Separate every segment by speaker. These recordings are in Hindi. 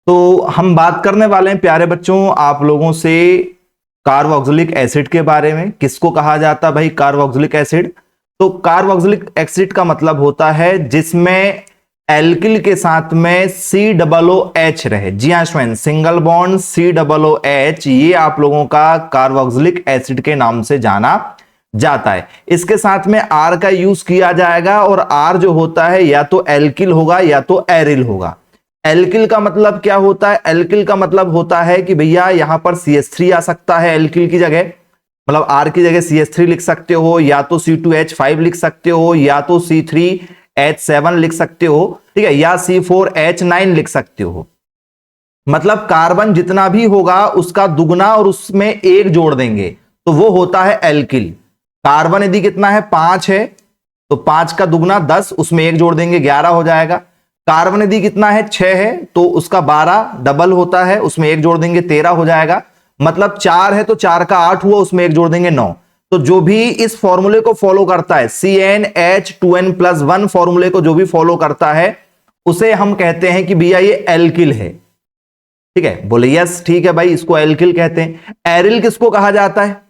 Speaker 1: तो हम बात करने वाले हैं प्यारे बच्चों आप लोगों से कार्बोक्सिलिक एसिड के बारे में। किसको कहा जाता है भाई कार्बोक्सिलिक एसिड? तो कार्बोक्सिलिक एसिड का मतलब होता है जिसमें एल्किल के साथ में COOH रहे। जी हाँ स्टूडेंट, सिंगल बॉन्ड COOH, ये आप लोगों का कार्बोक्सिलिक एसिड के नाम से जाना जाता है। इसके साथ में R का यूज किया जाएगा और R जो होता है या तो एल्किल होगा या तो एरिल होगा। एल्किल का मतलब क्या होता है? एल्किल का मतलब होता है कि भैया यहां पर CH3 आ सकता है एल्किल की जगह, मतलब R की जगह CH3 लिख सकते हो, या तो C2H5 लिख सकते हो, या तो C3H7 लिख सकते हो, ठीक है, या C4H9 लिख सकते हो। मतलब कार्बन जितना भी होगा उसका दुगना और उसमें एक जोड़ देंगे तो वो होता है एल्किल। कार्बन यदि कितना है 5 है तो 5 का दुगना 10, उसमें एक जोड़ देंगे 11 हो जाएगा। कार्बन यदि कितना है 6 है तो उसका 12 डबल होता है, उसमें एक जोड़ देंगे 13 हो जाएगा। मतलब 4 है तो 4 का 8 हुआ, उसमें एक जोड़ देंगे 9। तो जो भी इस फॉर्मूले को फॉलो करता है CnH2n+1 फॉर्मूले को जो भी फॉलो करता है उसे हम कहते हैं कि भैया ये एल्किल है। ठीक है, बोले यस ठीक है भाई, इसको एल्किल कहते हैं। एरिल किसको कहा जाता है?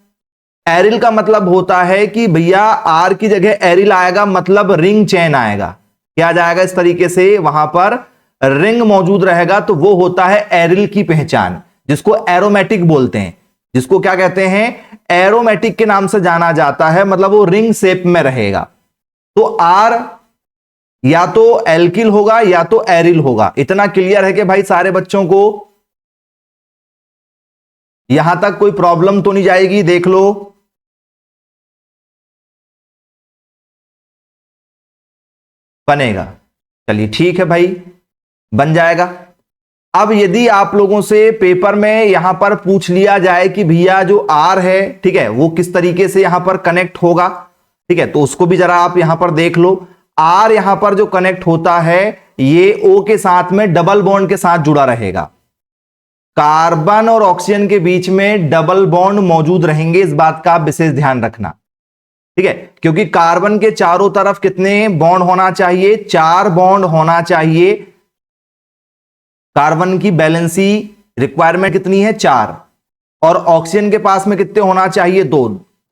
Speaker 1: एरिल का मतलब होता है कि भैया R की जगह एरिल आएगा, मतलब रिंग चेन आएगा। क्या जाएगा इस तरीके से, वहां पर रिंग मौजूद रहेगा तो वो होता है एरिल की पहचान, जिसको एरोमेटिक बोलते हैं। जिसको क्या कहते हैं? एरोमेटिक के नाम से जाना जाता है, मतलब वो रिंग शेप में रहेगा। तो R या तो एल्किल होगा या तो एरिल होगा। इतना क्लियर है कि भाई सारे बच्चों को यहां तक कोई प्रॉब्लम तो नहीं जाएगी? देख लो, बनेगा। चलिए ठीक है भाई, बन जाएगा। अब यदि आप लोगों से पेपर में यहां पर पूछ लिया जाए कि भैया जो R है, ठीक है, वो किस तरीके से यहां पर कनेक्ट होगा, ठीक है, तो उसको भी जरा आप यहां पर देख लो। R यहां पर जो कनेक्ट होता है ये O के साथ में डबल बॉन्ड के साथ जुड़ा रहेगा। कार्बन और ऑक्सीजन के बीच में डबल बॉन्ड मौजूद रहेंगे, इस बात का आप विशेष ध्यान रखना, ठीक है, क्योंकि कार्बन के चारों तरफ कितने बॉन्ड होना चाहिए? 4 बॉन्ड होना चाहिए। कार्बन की बैलेंसी रिक्वायरमेंट कितनी है? 4। और ऑक्सीजन के पास में कितने होना चाहिए? 2।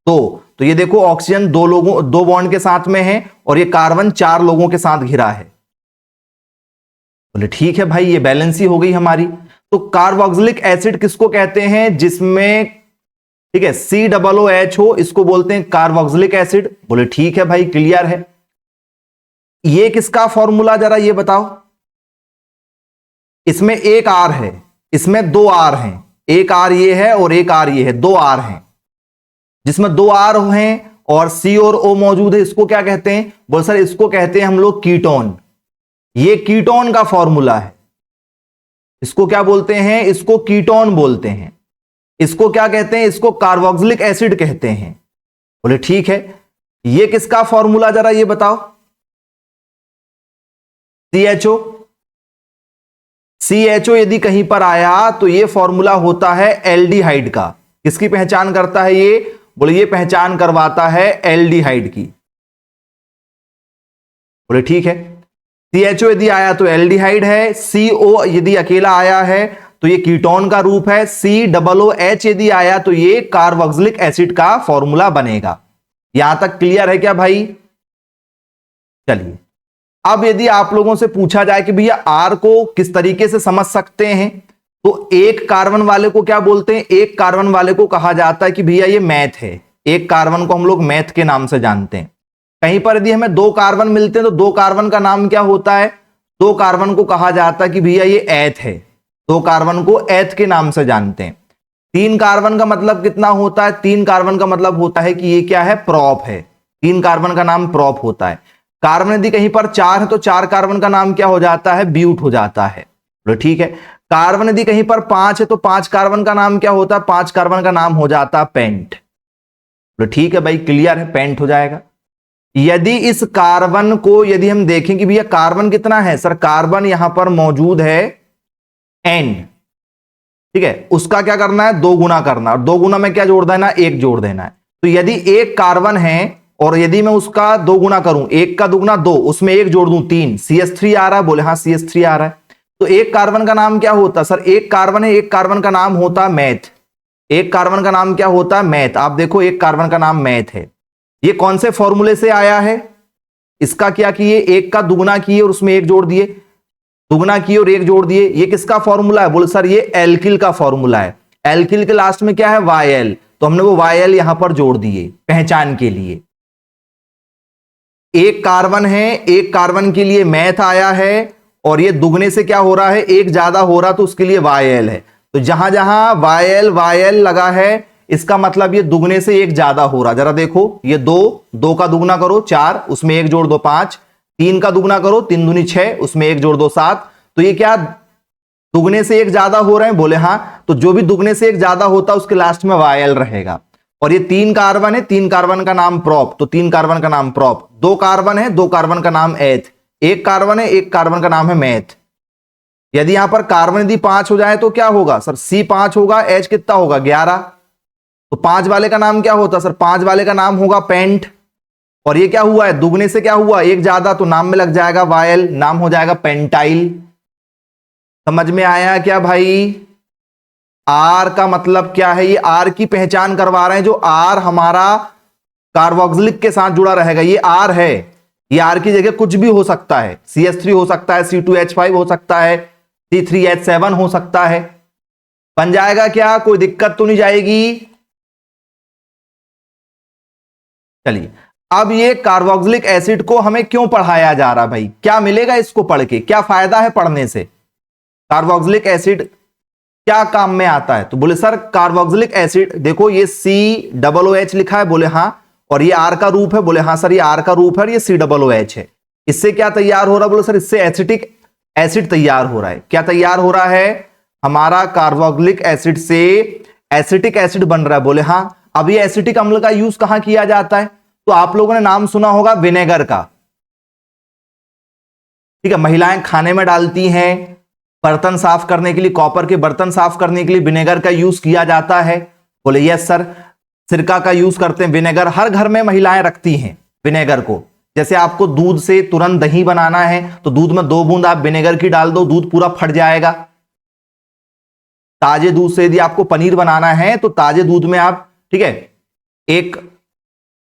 Speaker 1: तो ये देखो ऑक्सीजन 2 बॉन्ड के साथ में है और ये कार्बन 4 लोगों के साथ घिरा है। बोले ठीक है भाई, ये बैलेंसी हो गई हमारी। तो कार्बोक्सिलिक एसिड किसको कहते हैं? जिसमें ठीक है COOH हो, इसको बोलते हैं कार्बोक्सिलिक एसिड। बोले ठीक है भाई, क्लियर है। ये किसका फॉर्मूला जरा ये बताओ। इसमें एक R है, इसमें 2 R हैं, एक R ये है और एक R ये है, 2 R हैं। जिसमें 2 R हैं और C और O मौजूद है, इसको क्या कहते हैं? बोल सर इसको कहते हैं हम लोग कीटोन। ये कीटोन का फॉर्मूला है। इसको क्या बोलते हैं? इसको कीटोन बोलते हैं। इसको क्या कहते हैं? इसको कार्बोक्सिलिक एसिड कहते हैं। बोले ठीक है। ये किसका फॉर्मूला जरा ये बताओ। CHO यदि कहीं पर आया तो ये फॉर्मूला होता है एल्डिहाइड का। किसकी पहचान करता है ये? बोले ये पहचान करवाता है एल्डिहाइड की। बोले ठीक है, CHO यदि आया तो एल्डिहाइड है, CO यदि अकेला आया है तो ये कीटोन का रूप है, COOH यदि आया तो ये कार्बोक्सिलिक एसिड का फॉर्मूला बनेगा। यहां तक क्लियर है क्या भाई? चलिए, अब यदि आप लोगों से पूछा जाए कि भैया R को किस तरीके से समझ सकते हैं, तो एक कार्बन वाले को क्या बोलते हैं? एक कार्बन वाले को कहा जाता है कि भैया ये मैथ है। एक कार्बन को हम लोग मैथ के नाम से जानते हैं। कहीं पर यदि हमें 2 कार्बन मिलते हैं तो 2 कार्बन का नाम क्या होता है? 2 कार्बन को कहा जाता है कि भैया ये एथ है। 2 कार्बन को एथ के नाम से जानते हैं। 3 कार्बन का मतलब कितना होता है? 3 कार्बन का मतलब होता है कि ये क्या है? प्रॉप है। 3 कार्बन का नाम प्रॉप होता है। कार्बन यदि कहीं पर 4 है तो 4 कार्बन का नाम क्या हो जाता है? ब्यूट हो जाता है। तो ठीक है। कार्बन यदि कहीं पर 5 है तो 5 कार्बन का नाम क्या होता है? 5 कार्बन का नाम हो जाता है पेंट। तो ठीक है भाई, क्लियर है, पेंट हो जाएगा। यदि इस कार्बन को यदि हम देखें कि भैया कार्बन कितना है, सर कार्बन यहां पर मौजूद है N, ठीक है, उसका क्या करना है? 2 गुना करना, और 2 गुना में क्या जोड़ देना? 1 जोड़ देना है। तो यदि एक कार्बन है और यदि मैं उसका 2 गुना करूं, 1 का दुगना 2, उसमें 1 जोड़ दूं 3, CH3 आ रहा है। बोले हाँ CH3 आ रहा है। तो एक कार्बन का नाम क्या होता सर? एक कार्बन है, एक कार्बन का नाम होता मैथ। एक कार्बन का नाम क्या होता है? मैथ। आप देखो एक कार्बन का नाम मैथ है। ये कौन से फॉर्मूले से आया है? इसका क्या किए, एक का दुगना किए और उसमें एक जोड़ दिए, दुगना किए और एक जोड़ दिए। ये किसका फॉर्मूला है? बोले सर ये एल्किल का फॉर्मूला है। एल्किल के लास्ट में क्या है? वायल। तो हमने वो वायल यहां पर जोड़ दिए पहचान के लिए। एक कार्बन है, एक कार्बन के लिए मैथ आया है और ये दुगने से क्या हो रहा है? एक ज्यादा हो रहा, तो उसके लिए वायल है। तो जहां जहां वायल वायल लगा है इसका मतलब ये दुगने से एक ज्यादा हो रहा। जरा देखो, ये दो, दो का दुगना करो 4, उसमें एक जोड़ दो 5, 3 का दुगना करो 3 दूनी 6, उसमें एक जोड़ दो 7। तो ये क्या दुगने से एक ज्यादा हो रहे हैं? बोले हां। तो जो भी दुगने से एक ज्यादा होता है उसके लास्ट में वायल रहेगा। और ये 3 कार्बन है, 3 कार्बन का नाम प्रोप, तो 3 कार्बन का नाम प्रोप। 2 कार्बन है, 2 कार्बन का नाम एथ। एक कार्बन है, एक कार्बन का नाम है मैथ। यदि यहां पर कार्बन यदि 5 हो जाए तो क्या होगा सर? C5 होगा, H कितना होगा? 11। तो 5 वाले का नाम क्या होता सर? 5 वाले का नाम होगा पेंट। और ये क्या हुआ है? दुगने से क्या हुआ? एक ज्यादा, तो नाम में लग जाएगा वायल, नाम हो जाएगा पेंटाइल। समझ में आया क्या भाई? आर का मतलब क्या है? ये आर की पहचान करवा रहे हैं। जो आर हमारा कार्बोक्सिलिक के साथ जुड़ा रहेगा, ये आर है। ये आर की जगह कुछ भी हो सकता है। CH3 हो सकता है, C2H5 हो सकता है, C3H7 हो सकता है। बन जाएगा क्या? कोई दिक्कत तो नहीं जाएगी? चलिए, अब ये कार्बोक्सिलिक एसिड को हमें क्यों पढ़ाया जा रहा भाई? क्या मिलेगा इसको पढ़ के? क्या फायदा है पढ़ने से? कार्बोक्सिलिक एसिड क्या काम में आता है? तो बोले सर कार्बोक्सिलिक एसिड, देखो ये COOH लिखा है, बोले हां। और ये आर का रूप है, बोले हां सर ये आर का रूप है और ये COOH है। इससे क्या तैयार हो रहा है? बोले सर इससे एसिटिक एसिड तैयार हो रहा है। क्या तैयार हो रहा है? हमारा कार्बोक्सिलिक एसिड से एसिटिक एसिड बन रहा है, बोले हां। अब ये एसिटिक अम्ल का यूज कहां किया जाता है? तो आप लोगों ने नाम सुना होगा विनेगर का, ठीक है। महिलाएं खाने में डालती हैं, बर्तन साफ करने के लिए, कॉपर के बर्तन साफ करने के लिए विनेगर का यूज किया जाता है। बोले यस सर। सिरका का यूज करते हैं, विनेगर हर घर में महिलाएं रखती हैं विनेगर को। जैसे आपको दूध से तुरंत दही बनाना है तो दूध में 2 बूंद आप विनेगर की डाल दो, दूध पूरा फट जाएगा। ताजे दूध से यदि आपको पनीर बनाना है तो ताजे दूध में आप, ठीक है, एक,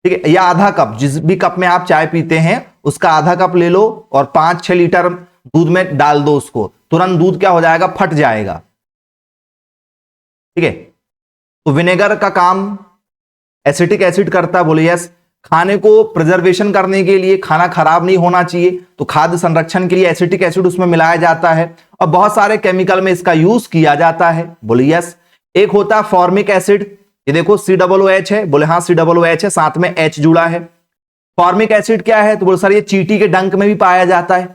Speaker 1: ठीक है, या आधा कप, जिस भी कप में आप चाय पीते हैं उसका आधा कप ले लो और 5-6 लीटर दूध में डाल दो उसको। तुरंत दूध क्या हो जाएगा? फट जाएगा, ठीक है। तो विनेगर का काम एसिटिक एसिड करता है, बोले यस। खाने को प्रिजर्वेशन करने के लिए, खाना खराब नहीं होना चाहिए तो खाद्य संरक्षण के लिए एसिटिक एसिड उसमें मिलाया जाता है और बहुत सारे केमिकल में इसका यूज किया जाता है, बोले यस। एक होता है फॉर्मिक एसिड, ये देखो COOH है, बोले हाँ COOH है, साथ में H जुड़ा है। फॉर्मिक एसिड क्या है? तो बोले सर ये चींटी के डंक में भी पाया जाता है।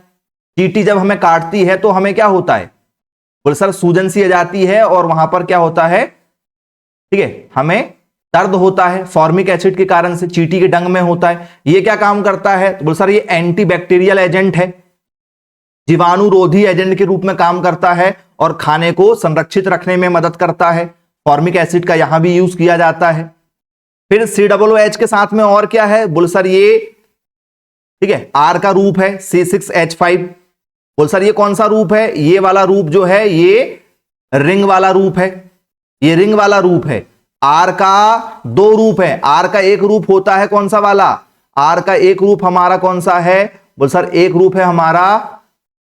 Speaker 1: चींटी जब हमें काटती है तो हमें क्या होता है? बोले सर सूजन सी आ जाती है और वहां पर क्या होता है, ठीक है, हमें दर्द होता है। फॉर्मिक एसिड के कारण से चींटी के डंक में होता है। ये क्या काम करता है? तो बोले सर ये एंटीबैक्टीरियल एजेंट है, जीवाणुरोधी एजेंट के रूप में काम करता है और खाने को संरक्षित रखने में मदद करता है। फॉर्मिक एसिड का यहां भी यूज किया जाता है। फिर COOH के साथ में और क्या है? बोले सर ये, ठीक है, आर का रूप है C6H5। बोले सर ये कौन सा रूप है? ये वाला रूप जो है ये रिंग वाला रूप है, ये रिंग वाला रूप है। आर का 2 रूप है। आर का एक रूप होता है कौन सा वाला? आर का एक रूप हमारा कौन सा है? बोले सर एक रूप है हमारा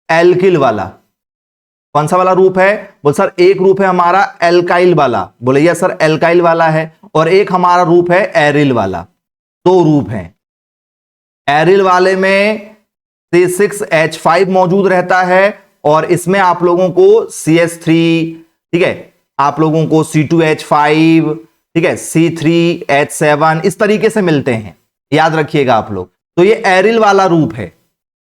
Speaker 1: एल्किल वाला। कौन सा वाला रूप है? बोले सर एक रूप है हमारा एल्काइल वाला। बोले यस सर एल्काइल वाला है। और एक हमारा रूप है एरिल वाला। 2 रूप हैं। एरिल वाले में C6H5 मौजूद रहता है और इसमें आप लोगों को CH3, ठीक है, आप लोगों को C2H5, ठीक है, C3H7 इस तरीके से मिलते हैं, याद रखिएगा आप लोग। तो ये एरिल वाला रूप है,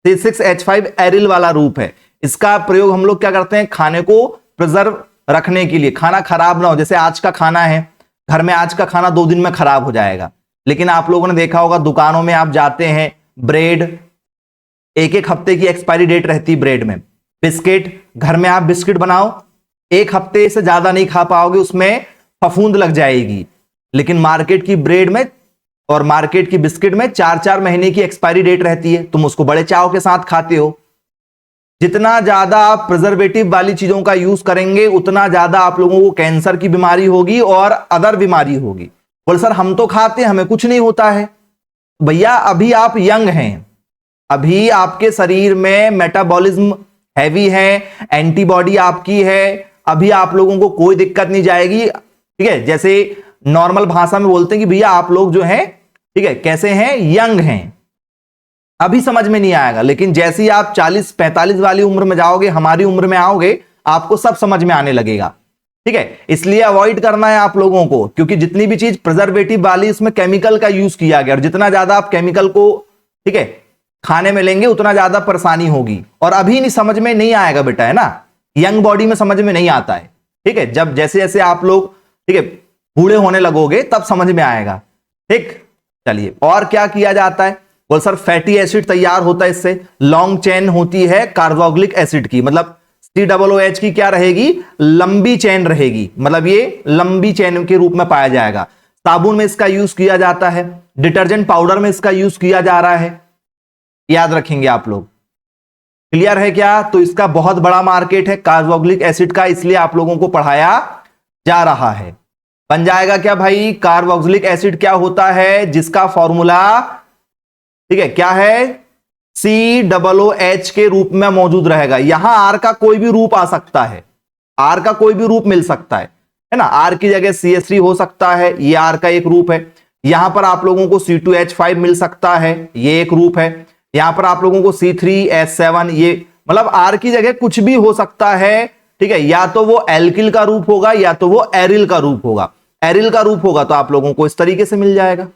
Speaker 1: C6H5 एरिल वाला रूप है। इसका प्रयोग हम लोग क्या करते हैं? खाने को प्रिजर्व रखने के लिए, खाना खराब ना हो। जैसे आज का खाना है, घर में आज का खाना 2 दिन में खराब हो जाएगा, लेकिन आप लोगों ने देखा होगा दुकानों में आप जाते हैं, ब्रेड 1-1 हफ्ते की एक्सपायरी डेट रहती है ब्रेड में। बिस्किट, घर में आप बिस्किट बनाओ 1 हफ्ते से ज्यादा नहीं खा पाओगे, उसमें फफूंद लग जाएगी। लेकिन मार्केट की ब्रेड में और मार्केट की बिस्किट में 4-4 महीने की एक्सपायरी डेट रहती है। तुम उसको बड़े चाव के साथ खाते हो। जितना ज्यादा आप प्रिजर्वेटिव वाली चीजों का यूज करेंगे उतना ज्यादा आप लोगों को कैंसर की बीमारी होगी और अदर बीमारी होगी। बोल सर हम तो खाते हैं हमें कुछ नहीं होता है। भैया अभी आप यंग हैं, अभी आपके शरीर में मेटाबॉलिज्म हैवी है, एंटीबॉडी आपकी है, अभी आप लोगों को कोई दिक्कत नहीं जाएगी। ठीक है, जैसे नॉर्मल भाषा में बोलते हैं कि भैया आप लोग जो हैं ठीक है कैसे हैं, यंग हैं, अभी समझ में नहीं आएगा। लेकिन जैसे ही आप 40-45 वाली उम्र में जाओगे, हमारी उम्र में आओगे, आपको सब समझ में आने लगेगा। ठीक है, इसलिए अवॉइड करना है आप लोगों को, क्योंकि जितनी भी चीज प्रिजर्वेटिव वाली इसमें केमिकल का यूज किया गया, और जितना ज्यादा आप केमिकल को ठीक है खाने में लेंगे उतना ज्यादा परेशानी होगी। और अभी नहीं समझ में नहीं आएगा बेटा, है ना, यंग बॉडी में समझ में नहीं आता है। ठीक है, जब जैसे जैसे आप लोग ठीक है बूढ़े होने लगोगे तब समझ में आएगा। ठीक, चलिए और क्या किया जाता है। बोल सर फैटी एसिड तैयार होता है इससे, लॉन्ग चेन होती है कार्बोक्सिलिक एसिड की, मतलब COOH की क्या रहेगी, लंबी चेन रहेगी, मतलब ये लंबी चेन के रूप में पाया जाएगा। साबुन में इसका यूज किया जाता है, डिटर्जेंट पाउडर में इसका यूज किया जा रहा है, याद रखेंगे आप लोग। क्लियर है क्या। तो इसका बहुत बड़ा मार्केट है कार्बोक्सिलिक एसिड का, इसलिए आप लोगों को पढ़ाया जा रहा है। बन जाएगा क्या भाई, कार्बोक्सिलिक एसिड क्या होता है, जिसका फॉर्मूला ठीक है क्या है, COOH के रूप में मौजूद रहेगा। यहां R का कोई भी रूप आ सकता है, R का कोई भी रूप मिल सकता है ना, R की जगह CH3 हो सकता है, ये R का एक रूप है। यहां पर आप लोगों को C2H5 मिल सकता है, ये एक रूप है। यहां पर आप लोगों को C3H7, ये मतलब R की जगह कुछ भी हो सकता है। ठीक है, या तो वो एल्किल का रूप होगा या तो वो एरिल का रूप होगा। एरिल का रूप होगा तो आप लोगों को इस तरीके से मिल जाएगा।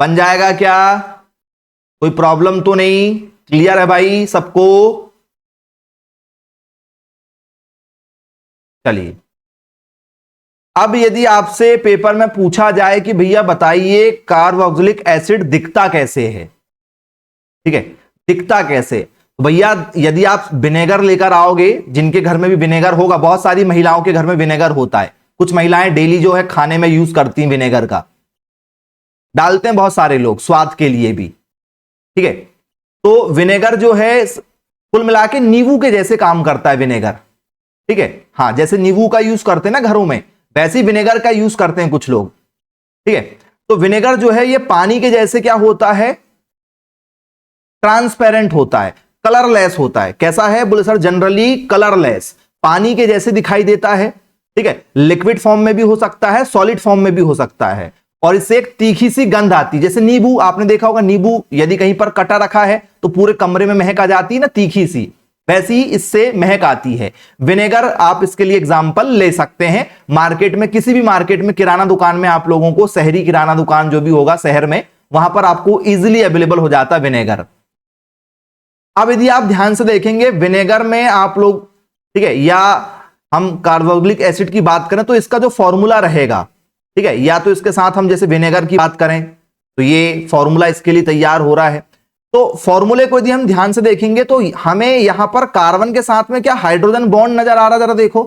Speaker 1: बन जाएगा क्या, कोई प्रॉब्लम तो नहीं, क्लियर है भाई सबको। चलिए अब यदि आपसे पेपर में पूछा जाए कि भैया बताइए कार्बोक्सिलिक एसिड दिखता कैसे है, ठीक है दिखता कैसे, तो भैया यदि आप विनेगर लेकर आओगे, जिनके घर में भी विनेगर होगा, बहुत सारी महिलाओं के घर में विनेगर होता है, कुछ महिलाएं डेली जो है खाने में यूज करती हैं विनेगर का, डालते हैं बहुत सारे लोग स्वाद के लिए भी। ठीक है, तो विनेगर जो है कुल मिला के नींबू के जैसे काम करता है विनेगर। ठीक है, हाँ जैसे नींबू का यूज करते हैं ना घरों में, वैसे ही विनेगर का यूज करते हैं कुछ लोग। ठीक है, तो विनेगर जो है ये पानी के जैसे क्या होता है, ट्रांसपेरेंट होता है, कलरलेस होता है। कैसा है बोले सर, जनरली कलरलेस, पानी के जैसे दिखाई देता है। ठीक है, लिक्विड फॉर्म में भी हो सकता है, सॉलिड फॉर्म में भी हो सकता है, और इससे एक तीखी सी गंध आती है। जैसे नींबू आपने देखा होगा, नींबू यदि कहीं पर कटा रखा है तो पूरे कमरे में महक आ जाती है ना तीखी सी, वैसी ही इससे महक आती है। विनेगर आप इसके लिए एग्जांपल ले सकते हैं। मार्केट में, किसी भी मार्केट में, किराना दुकान में आप लोगों को, शहरी किराना दुकान जो भी होगा शहर में, वहां पर आपको इजीली अवेलेबल हो जाता है विनेगर। अब यदि आप ध्यान से देखेंगे विनेगर में आप लोग, ठीक है, या हम कार्बोक्सिलिक एसिड की बात करें तो इसका जो फॉर्मूला रहेगा, ठीक है, या तो इसके साथ हम जैसे विनेगर की बात करें तो ये फॉर्मूला इसके लिए तैयार हो रहा है। तो फॉर्मूले को यदि हम ध्यान से देखेंगे तो हमें यहां पर कार्बन के साथ में क्या हाइड्रोजन बॉन्ड नजर आ रहा, जरा देखो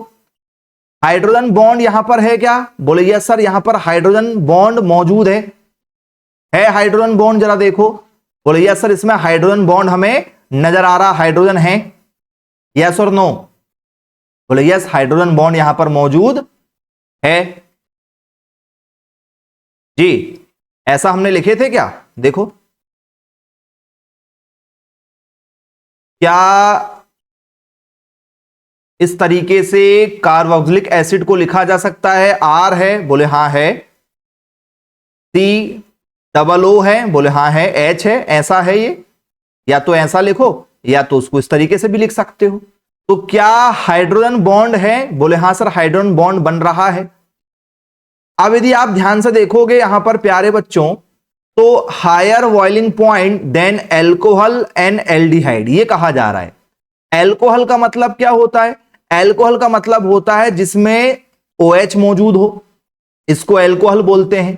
Speaker 1: हाइड्रोजन बॉन्ड यहां पर है क्या, बोले यस सर यहां पर हाइड्रोजन बॉन्ड मौजूद है हाइड्रोजन बॉन्ड, जरा देखो, बोले यस सर इसमें हाइड्रोजन बॉन्ड हमें नजर आ रहा, हाइड्रोजन है, यस और नो, बोले यस हाइड्रोजन बॉन्ड यहां पर मौजूद है जी। ऐसा हमने लिखे थे क्या, देखो क्या इस तरीके से कार्बोक्सिलिक एसिड को लिखा जा सकता है, आर है, बोले हां है, COO है, बोले हां है, H है, ऐसा है ये, या तो ऐसा लिखो या तो उसको इस तरीके से भी लिख सकते हो। तो क्या हाइड्रोजन बॉन्ड है, बोले हां सर हाइड्रोजन बॉन्ड बन रहा है। अब यदि आप ध्यान से देखोगे यहां पर प्यारे बच्चों, तो higher boiling point than alcohol and aldehyde ये कहा जा रहा है। एल्कोहल का मतलब क्या होता है, एल्कोहल का मतलब होता है जिसमें OH मौजूद हो, इसको एल्कोहल बोलते हैं।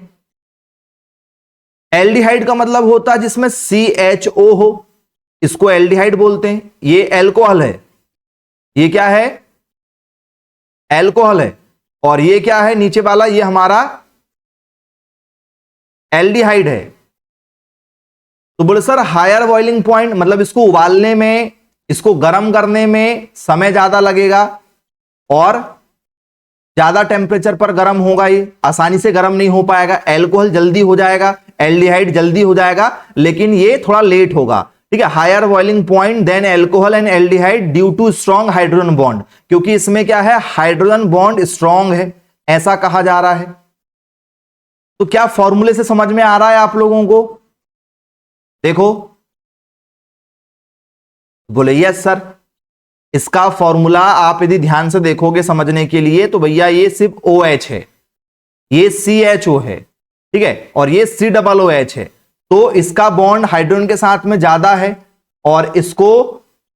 Speaker 1: एल्डिहाइड का मतलब होता है जिसमें CHO हो, इसको एल्डिहाइड बोलते हैं। ये एल्कोहल है, ये क्या है, एल्कोहल है, और ये क्या है नीचे वाला, ये हमारा एल्डिहाइड है। तो बोले सर हायर बॉइलिंग पॉइंट मतलब इसको उबालने में, इसको गर्म करने में समय ज्यादा लगेगा और ज्यादा टेम्परेचर पर गर्म होगा, ये आसानी से गर्म नहीं हो पाएगा। एल्कोहल जल्दी हो जाएगा, एल्डिहाइड जल्दी हो जाएगा, लेकिन ये थोड़ा लेट होगा। ठीक है, higher boiling point than alcohol and aldehyde due to strong hydrogen bond, क्योंकि इसमें क्या है, हाइड्रोजन बॉन्ड स्ट्रॉन्ग है, ऐसा कहा जा रहा है। तो क्या फॉर्मूले से समझ में आ रहा है आप लोगों को? देखो, बोले यस सर। इसका फॉर्मूला आप यदि ध्यान से देखोगे समझने के लिए, तो भैया ये सिर्फ OH है, ये CHO है, ठीक है, और ये COOH है। तो इसका बॉन्ड हाइड्रोजन के साथ में ज्यादा है और इसको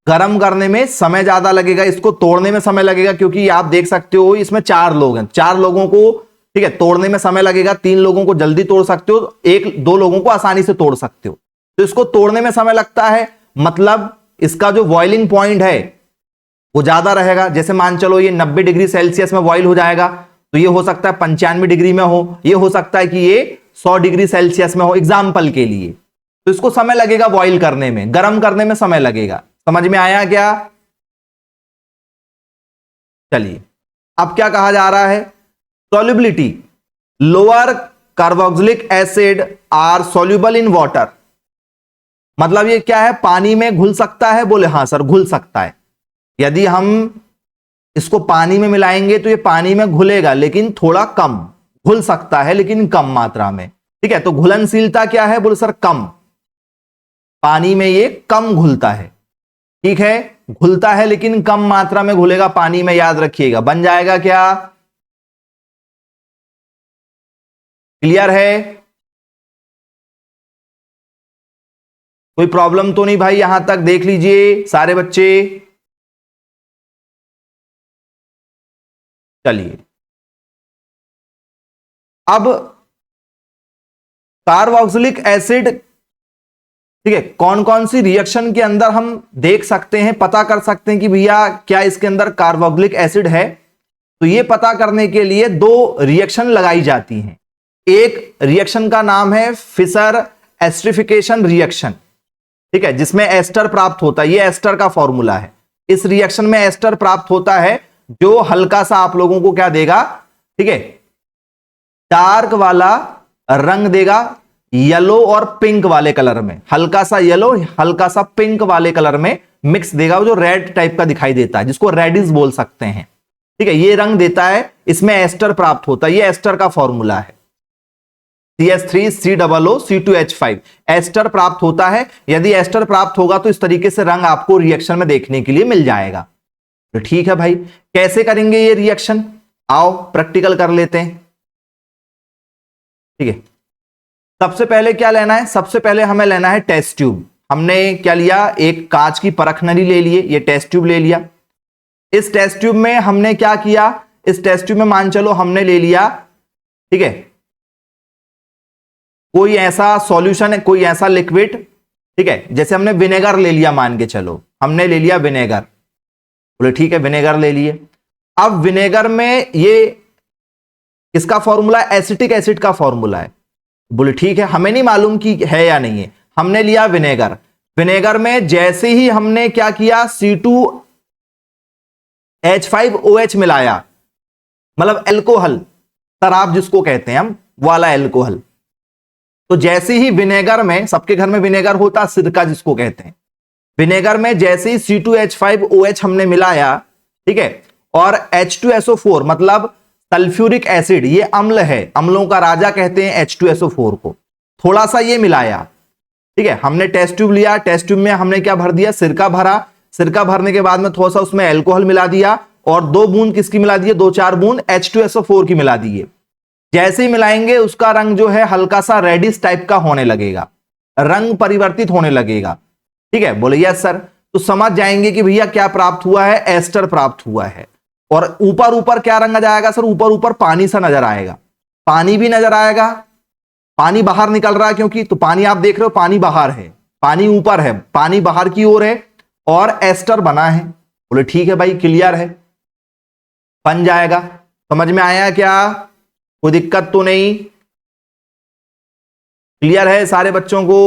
Speaker 1: गर्म करने में समय ज्यादा लगेगा, इसको तोड़ने में समय लगेगा, क्योंकि आप देख सकते हो इसमें 4 लोग हैं, 4 लोगों को, ठीक है, तोड़ने में समय लगेगा। 3 लोगों को जल्दी तोड़ सकते हो, 1-2 लोगों को आसानी से तोड़ सकते हो। तो इसको तोड़ने में समय लगता है, मतलब इसका जो बॉइलिंग पॉइंट है वो ज्यादा रहेगा। जैसे मान चलो ये 90 डिग्री सेल्सियस में बॉइल हो जाएगा, तो ये हो सकता है 95 डिग्री में हो, ये हो सकता है कि ये 100 डिग्री सेल्सियस में हो, एग्जाम्पल के लिए। तो इसको समय लगेगा बॉइल करने में, गर्म करने में समय लगेगा। समझ में आया क्या? चलिए, अब क्या कहा जा रहा है, solubility, lower carboxylic acid are soluble in water. मतलब ये क्या है, पानी में घुल सकता है? बोले हाँ सर, घुल सकता है। यदि हम इसको पानी में मिलाएंगे तो ये पानी में घुलेगा, लेकिन थोड़ा कम घुल सकता है, लेकिन कम मात्रा में। ठीक है, तो घुलनशीलता क्या है? बोले सर कम, पानी में ये कम घुलता है। ठीक है, घुलता है लेकिन कम मात्रा में घुलेगा पानी में, याद रखिएगा। बन जाएगा क्या? क्लियर है? कोई प्रॉब्लम तो नहीं भाई? यहां तक देख लीजिए सारे बच्चे। चलिए, अब कार्बोक्सिलिक एसिड, ठीक है, कौन कौन सी रिएक्शन के अंदर हम देख सकते हैं, पता कर सकते हैं कि भैया क्या इसके अंदर कार्बोक्सिलिक एसिड है। तो ये पता करने के लिए 2 रिएक्शन लगाई जाती हैं। एक रिएक्शन का नाम है फिशर एस्टरिफिकेशन रिएक्शन, ठीक है, जिसमें एस्टर प्राप्त होता है। ये एस्टर का फॉर्मूला है। इस रिएक्शन में एस्टर प्राप्त होता है, जो हल्का सा आप लोगों को क्या देगा, ठीक है, डार्क वाला रंग देगा, येलो और पिंक वाले कलर में, हल्का सा येलो हल्का सा पिंक वाले कलर में मिक्स देगा, जो रेड टाइप का दिखाई देता है, जिसको रेडिश बोल सकते हैं। ठीक है, ये रंग देता है, इसमें एस्टर प्राप्त होता है। ये एस्टर का फॉर्मूला है, CH3COO C2H5 एस्टर प्राप्त होता है। यदि एस्टर प्राप्त होगा तो इस तरीके से रंग आपको रिएक्शन में देखने के लिए मिल जाएगा। तो ठीक है भाई, कैसे करेंगे ये रिएक्शन? आओ प्रैक्टिकल कर लेते हैं। ठीक है, सबसे पहले क्या लेना है? सबसे पहले हमें लेना है टेस्ट ट्यूब। हमने क्या लिया, एक कांच की परखनली ले लिए, ये टेस्ट ट्यूब ले लिया। इस टेस्ट ट्यूब में हमने क्या किया, इस टेस्ट ट्यूब में मान चलो हमने ले लिया, ठीक है, कोई ऐसा सॉल्यूशन है, कोई ऐसा लिक्विड, ठीक है, जैसे हमने विनेगर ले लिया, मान के चलो हमने ले लिया विनेगर। बोले ठीक है, विनेगर ले लिए। अब विनेगर में ये किसका फॉर्मूला है? एसिटिक एसिड का फॉर्मूला है। बोले ठीक है, हमें नहीं मालूम कि है या नहीं है। हमने लिया विनेगर, विनेगर में जैसे ही हमने क्या किया, C2H5OH मिलाया, मतलब एल्कोहल, शराब जिसको कहते हैं हम, वाला एल्कोहल। तो जैसे ही विनेगर में, सबके घर में विनेगर होता, सिरका जिसको कहते हैं, विनेगर में जैसे ही C2H5OH हमने मिलाया, ठीक है, और H2SO4 मतलब सल्फ्यूरिक एसिड, ये अम्ल है, अम्लों का राजा कहते हैं H2SO4 को, थोड़ा सा ये मिलाया। ठीक है, हमने टेस्ट ट्यूब लिया, टेस्ट ट्यूब में हमने क्या भर दिया, सिरका भरा। सिरका भरने के बाद में थोड़ा सा उसमें एल्कोहल मिला दिया, और 2 बूंद किसकी मिला दिए, 2-4 बूंद H2SO4 की मिला दिए। जैसे ही मिलाएंगे उसका रंग जो है हल्का सा रेडिश टाइप का होने लगेगा, रंग परिवर्तित होने लगेगा। ठीक है, बोले यस सर। तो समझ जाएंगे कि भैया क्या प्राप्त हुआ है, एस्टर प्राप्त हुआ है। और ऊपर ऊपर क्या रंग आ जाएगा सर, ऊपर ऊपर पानी सा नजर आएगा, पानी भी नजर आएगा, पानी बाहर निकल रहा है, क्योंकि तो पानी आप देख रहे हो, पानी बाहर है, पानी ऊपर है, पानी बाहर की ओर है, और एस्टर बना है। बोले ठीक है भाई, क्लियर है, बन जाएगा। समझ में आया क्या? कोई दिक्कत तो नहीं? क्लियर है सारे बच्चों को?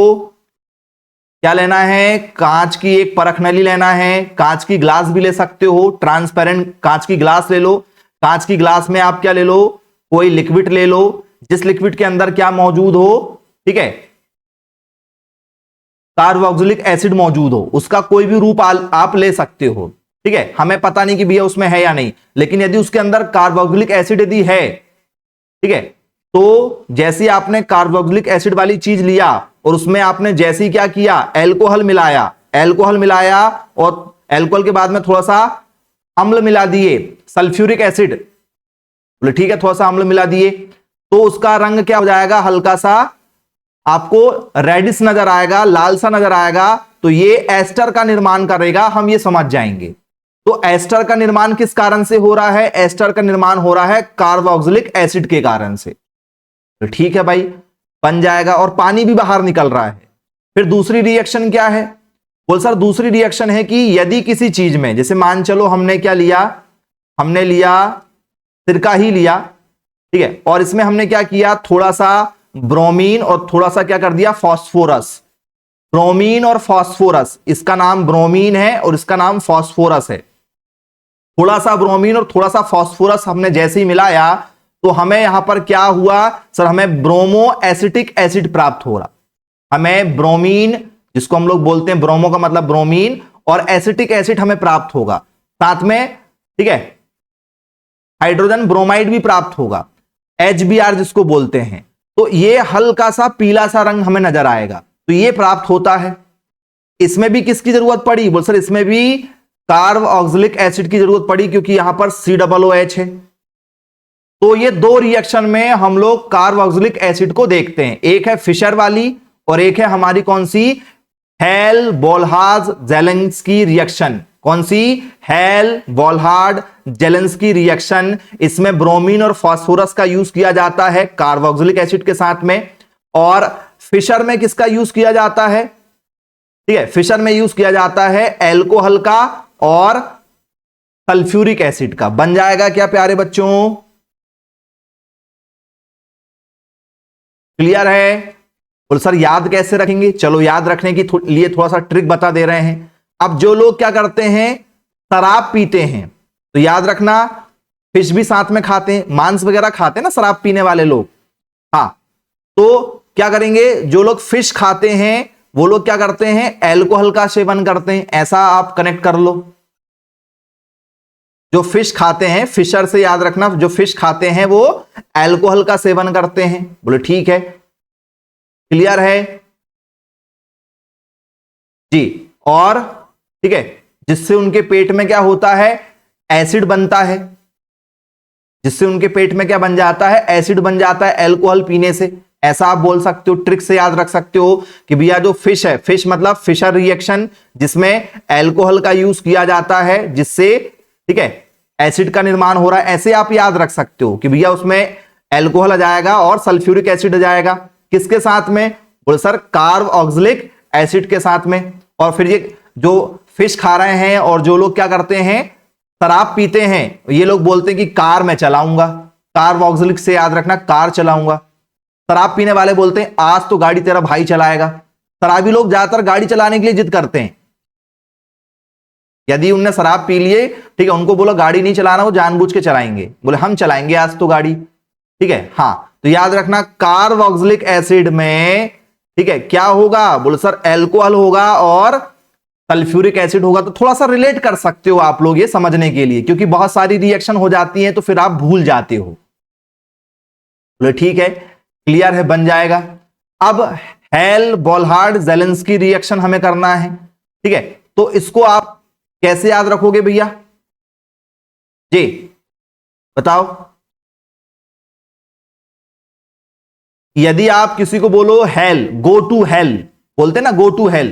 Speaker 1: क्या लेना है, कांच की एक परख नली लेना है, कांच की ग्लास भी ले सकते हो, ट्रांसपेरेंट कांच की ग्लास ले लो। कांच की ग्लास में आप क्या ले लो, कोई लिक्विड ले लो, जिस लिक्विड के अंदर क्या मौजूद हो, ठीक है, कार्बोक्सिलिक एसिड मौजूद हो, उसका कोई भी रूप आप ले सकते हो। ठीक है, हमें पता नहीं कि भैया उसमें है या नहीं, लेकिन यदि उसके अंदर कार्बोक्सिलिक एसिड यदि है, ठीक है, तो जैसे आपने कार्बोक्सिलिक एसिड वाली चीज लिया और उसमें आपने जैसे ही क्या किया, अल्कोहल मिलाया, अल्कोहल मिलाया और अल्कोहल के बाद में थोड़ा सा अम्ल मिला दिए, सल्फ्यूरिक एसिड, बोले ठीक है, थोड़ा सा अम्ल मिला दिए, तो उसका रंग क्या हो जाएगा, हल्का सा आपको रेडिश नजर आएगा, लाल सा नजर आएगा, तो ये एस्टर का निर्माण करेगा, हम ये समझ जाएंगे। तो एस्टर का निर्माण किस कारण से हो रहा है, एस्टर का निर्माण हो रहा है कार्बोक्सिलिक एसिड के कारण से। तो ठीक है भाई, बन जाएगा और पानी भी बाहर निकल रहा है। फिर दूसरी रिएक्शन क्या है, बोल सर दूसरी रिएक्शन है कि यदि किसी चीज में, जैसे मान चलो हमने क्या लिया, हमने लिया सिरका ही लिया, ठीक है, और इसमें हमने क्या किया, थोड़ा सा ब्रोमीन और थोड़ा सा क्या कर दिया, फास्फोरस। ब्रोमीन और फास्फोरस, इसका नाम ब्रोमीन है और इसका नाम फास्फोरस है। थोड़ा सा ब्रोमीन और थोड़ा सा फास्फोरस हमने जैसे ही मिलाया तो हमें यहां पर क्या हुआ सर, हमें ब्रोमो एसिटिक एसिड प्राप्त हो रहा। हमें ब्रोमीन, जिसको हम लोग बोलते हैं, ब्रोमो का मतलब ब्रोमीन, और एसिटिक एसिड हमें प्राप्त होगा, साथ में ठीक है हाइड्रोजन ब्रोमाइड भी प्राप्त होगा, HBr जिसको बोलते हैं। तो ये हल्का सा पीला सा रंग हमें नजर आएगा, तो ये प्राप्त होता है। इसमें भी किसकी जरूरत पड़ी, बोल सर इसमें भी कार्बोक्सिलिक एसिड की जरूरत पड़ी, क्योंकि यहां पर COOH है। तो ये दो रिएक्शन में हम लोग कार्बोक्सिलिक एसिड को देखते हैं, एक है फिशर वाली और एक है हमारी कौन सी, हेल बोल्हार्ड जेलेंस्की रिएक्शन। कौन सी, हेल बोल्हार्ड जेलेंस्की रिएक्शन। इसमें ब्रोमीन और फास्फोरस का यूज किया जाता है कार्बोक्सिलिक एसिड के साथ में, और फिशर में किसका यूज किया जाता है, ठीक है, फिशर में यूज किया जाता है एल्कोहल का और सल्फ्यूरिक एसिड का। बन जाएगा क्या प्यारे बच्चों, क्लियर है। बोल सर याद कैसे रखेंगे, चलो याद रखने के लिए थोड़ा सा ट्रिक बता दे रहे हैं। अब जो लोग क्या करते हैं, शराब पीते हैं, तो याद रखना फिश भी साथ में खाते हैं, मांस वगैरह खाते हैं ना शराब पीने वाले लोग, हाँ, तो क्या करेंगे, जो लोग फिश खाते हैं वो लोग क्या करते हैं, एल्कोहल का सेवन करते हैं, ऐसा आप कनेक्ट कर लो। जो फिश खाते हैं, फिशर से याद रखना, जो फिश खाते हैं वो एल्कोहल का सेवन करते हैं। बोले ठीक है, क्लियर है जी। और ठीक है, जिससे उनके पेट में क्या होता है, एसिड बनता है, जिससे उनके पेट में क्या बन जाता है, एसिड बन जाता है एल्कोहल पीने से। ऐसा आप बोल सकते हो, ट्रिक से याद रख सकते हो कि भैया जो फिश है, फिश मतलब फिशर रिएक्शन, जिसमें एल्कोहल का यूज किया जाता है, जिससे ठीक है एसिड का निर्माण हो रहा है। ऐसे आप याद रख सकते हो कि भैया उसमें एल्कोहल आ जाएगा और सल्फ्यूरिक एसिड आ जाएगा, किसके साथ में, बोले सर कार्बोक्सिलिक एसिड के साथ में। और फिर ये जो फिश खा रहे हैं और जो लोग क्या करते हैं, शराब पीते हैं, ये लोग बोलते हैं कि कार मैं चलाऊंगा, कार्बोक्सिलिक से याद रखना, कार चलाऊंगा। शराब पीने वाले बोलते हैं आज तो गाड़ी तेरा भाई चलाएगा। शराबी लोग ज्यादातर गाड़ी चलाने के लिए जिद करते हैं, यदि उनने शराब पी लिए, ठीक है, उनको बोलो गाड़ी नहीं चलाना, वो जानबूझ के चलाएंगे, बोले हम चलाएंगे आज तो गाड़ी, ठीक है। हाँ, तो याद रखना कार्बोक्सिलिक एसिड में ठीक है क्या होगा, बोले सर एल्कोहल होगा और सल्फ्यूरिक एसिड होगा। तो थोड़ा सा रिलेट कर सकते हो आप लोग ये समझने के लिए, क्योंकि बहुत सारी रिएक्शन हो जाती है तो फिर आप भूल जाते हो। बोले ठीक है, क्लियर है, बन जाएगा। अब हेल बोल्हार्ड जेलेंस्की रिएक्शन हमें करना है, ठीक है, तो इसको आप कैसे याद रखोगे भैया जी, बताओ। यदि आप किसी को बोलो हेल, गो टू हेल, बोलते ना गो टू हेल,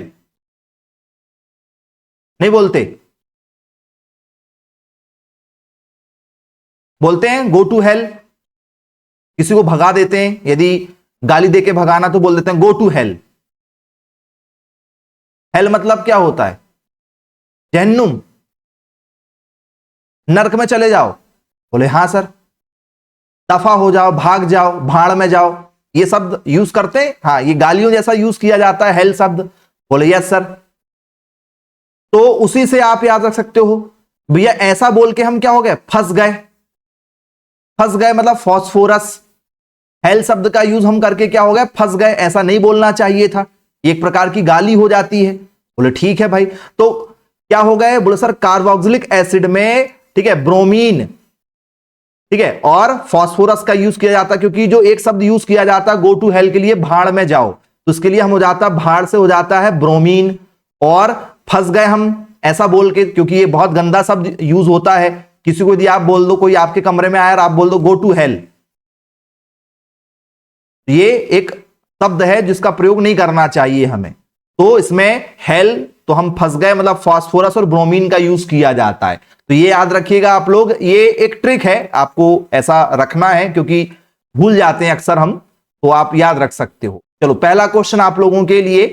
Speaker 1: नहीं बोलते, बोलते हैं गो टू हेल। किसी को भगा देते हैं, यदि गाली देके भगाना तो बोल देते हैं गो टू हेल। हेल मतलब क्या होता है, जहन्नुम, नरक में चले जाओ। बोले हां सर, दफा हो जाओ, भाग जाओ, भाड़ में जाओ, ये शब्द यूज करते हैं। हाँ, ये गालियों जैसा यूज किया जाता है हेल शब्द। बोले यस सर। तो उसी से आप याद रख सकते हो भैया, ऐसा बोल के हम क्या हो गए, फंस गए। फंस गए मतलब फॉस्फोरस, हेल शब्द का यूज हम करके क्या हो गए, फंस गए। ऐसा नहीं बोलना चाहिए था, एक प्रकार की गाली हो जाती है। बोले ठीक है भाई, तो क्या हो गए, बोले सर कार्बोक्सिलिक एसिड में, ठीक है, ब्रोमीन, ठीक है, और फास्फोरस का यूज किया जाता, क्योंकि जो एक शब्द यूज किया जाता गो टू हेल के लिए, भाड़ में जाओ, तो उसके लिए हम हो जाता, भाड़ से हो जाता है ब्रोमीन, और फंस गए हम ऐसा बोल के, क्योंकि ये बहुत गंदा शब्द यूज होता है। किसी को यदि आप बोल दो, कोई आपके कमरे में आया और आप बोल दो गो टू हेल, ये एक शब्द है जिसका प्रयोग नहीं करना चाहिए हमें। तो इसमें हेल, तो हम फंस गए मतलब फास्फोरस और ब्रोमीन का यूज किया जाता है। तो ये याद रखिएगा आप लोग, ये एक ट्रिक है, आपको ऐसा रखना है क्योंकि भूल जाते हैं अक्सर हम, तो आप याद रख सकते हो। चलो पहला क्वेश्चन आप लोगों के लिए,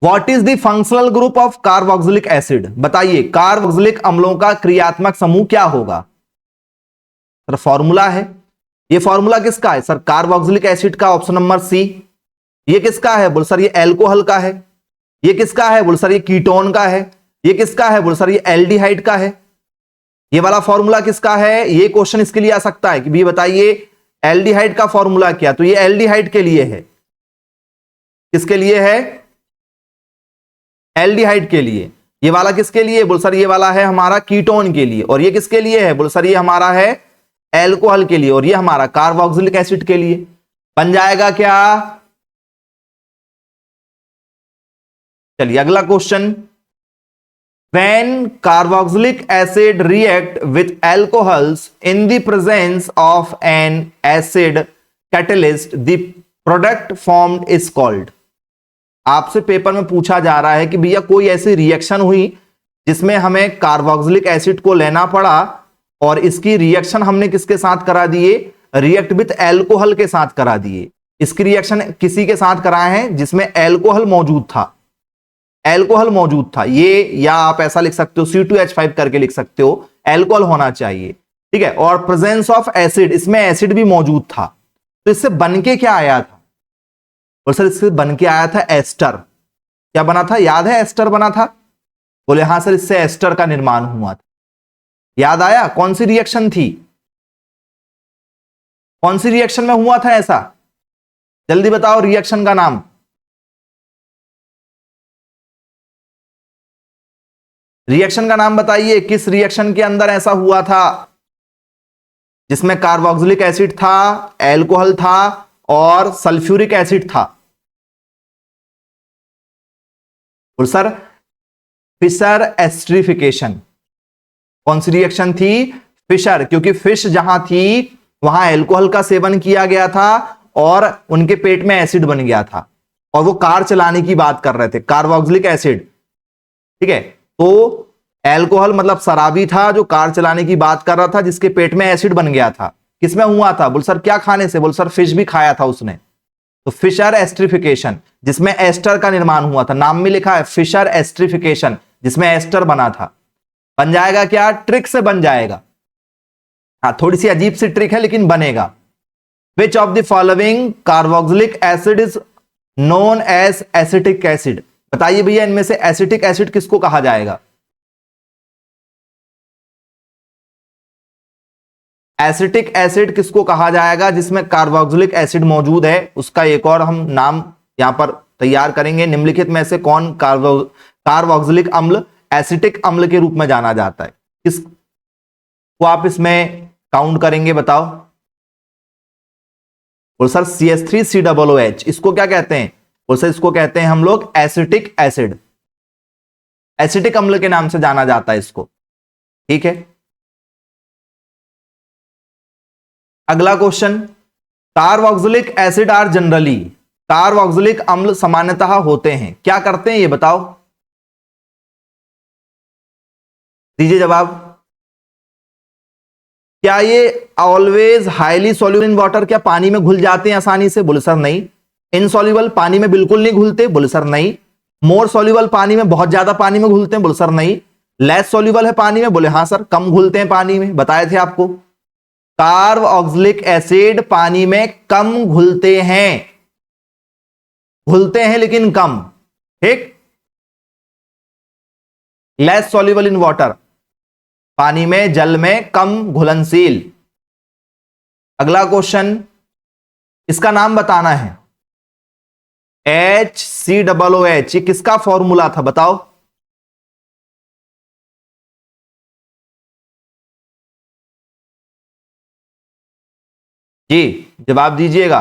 Speaker 1: what is the functional group of carboxylic acid, बताइए कार्बोक्सिलिक अम्लों का क्रियात्मक समूह क्या होगा। सर फॉर्मूला है, ये फॉर्मूला किसका है सर, कार्बोक्सिलिक एसिड का, ऑप्शन नंबर सी। ये किसका है, बोल सर ये एल्कोहल का है। ये किसका है, बोल सर ये कीटोन का है। ये किसका है, बोल सर ये एल्डिहाइड का है। ये वाला फॉर्मूला किसका है, ये क्वेश्चन इसके लिए आ सकता है कि भी बताइए एल्डिहाइड का फॉर्मूला क्या, तो ये एल्डिहाइड के लिए है। किसके लिए है, एल्डिहाइड के लिए। ये वाला किसके लिए, बोल सर ये वाला है हमारा कीटोन के लिए। और ये किसके लिए है, बोल सर ये हमारा है एल्कोहल के लिए। और ये हमारा कार्बोक्सिलिक एसिड के लिए। बन जाएगा क्या, चलिए अगला question, when carboxylic acid react with alcohols in the presence of an acid catalyst, the product formed is called। आपसे पेपर में पूछा जा रहा है कि भैया कोई ऐसी रिएक्शन हुई जिसमें हमें कार्बोक्सिलिक एसिड को लेना पड़ा और इसकी रिएक्शन हमने किसके साथ करा दिए, रिएक्ट विथ एल्कोहल के साथ करा दिए। इसकी रिएक्शन किसी के साथ कराए हैं जिसमें एल्कोहल मौजूद था, एल्कोहल मौजूद था ये, या आप ऐसा लिख सकते हो C2H5 करके लिख सकते हो, एल्कोहल होना चाहिए, ठीक है। और प्रेजेंस ऑफ एसिड, इसमें एसिड भी मौजूद था। तो इससे बनके क्या आया था, और सर इससे बनके आया था एस्टर। क्या बना था, याद है एस्टर बना था, बोले हां सर इससे एस्टर का निर्माण हुआ था। याद आया, कौन सी रिएक्शन थी, कौन सी रिएक्शन में हुआ था ऐसा, जल्दी बताओ रिएक्शन का नाम। रिएक्शन का नाम बताइए, किस रिएक्शन के अंदर ऐसा हुआ था जिसमें कार्बोक्सिलिक एसिड था, एल्कोहल था और सल्फ्यूरिक एसिड था। और सर फिशर एस्टरिफिकेशन। कौन सी रिएक्शन थी, फिशर, क्योंकि फिश जहां थी वहां एल्कोहल का सेवन किया गया था और उनके पेट में एसिड बन गया था और वो कार चलाने की बात कर रहे थे, कार्बोक्सिलिक एसिड, ठीक है। तो एल्कोहल मतलब शराबी था जो कार चलाने की बात कर रहा था, जिसके पेट में एसिड बन गया था। किसमें हुआ था, बोल सर क्या खाने से, बोल सर फिश भी खाया था उसने। तो फिशर एस्टरिफिकेशन, जिसमें एस्टर का निर्माण हुआ था, नाम में लिखा है फिशर एस्टरिफिकेशन, जिसमें एस्टर बना था। बन जाएगा क्या, ट्रिक से बन जाएगा, हाँ थोड़ी सी अजीब सी ट्रिक है लेकिन बनेगा। Which of the following carboxylic acid is known as acetic acid, बताइए भैया इनमें से एसिटिक एसिड किसको कहा जाएगा। एसिटिक एसिड किसको कहा जाएगा, जिसमें कार्बोक्सिलिक एसिड मौजूद है, उसका एक और हम नाम यहां पर तैयार करेंगे। निम्नलिखित में से कौन कार्बोक्सिलिक अम्ल एसिटिक अम्ल के रूप में जाना जाता है, किसको आप इसमें काउंट करेंगे बताओ। और सर CH3COOH, इसको क्या कहते हैं, और सर इसको कहते हैं हम लोग एसिटिक एसिड, एसिटिक अम्ल के नाम से जाना जाता है इसको, ठीक है। अगला question, carboxylic acid are generally, carboxylic अम्ल सामान्यतः होते हैं, क्या करते हैं ये बताओ, दीजिए जवाब। क्या ये always highly soluble in water, क्या पानी में घुल जाते हैं आसानी से, बोले सर नहीं। इनसॉल्युबल, पानी में बिल्कुल नहीं घुलते, बोले सर नहीं। मोर सॉल्युबल, पानी में बहुत ज्यादा पानी में घुलते हैं, बोले सर नहीं। लेस सॉल्युबल है पानी में, बोले हाँ सर कम घुलते हैं पानी में, बताए थे आपको। कार्बोक्सिलिक एसिड पानी में कम घुलते हैं, घुलते हैं लेकिन कम, ठीक। लेस सॉल्युबल इन वाटर, पानी में, जल में कम घुलनशील। अगला क्वेश्चन, इसका नाम बताना है। HCOOH, ये किसका फॉर्मूला था बताओ। जी जवाब दीजिएगा।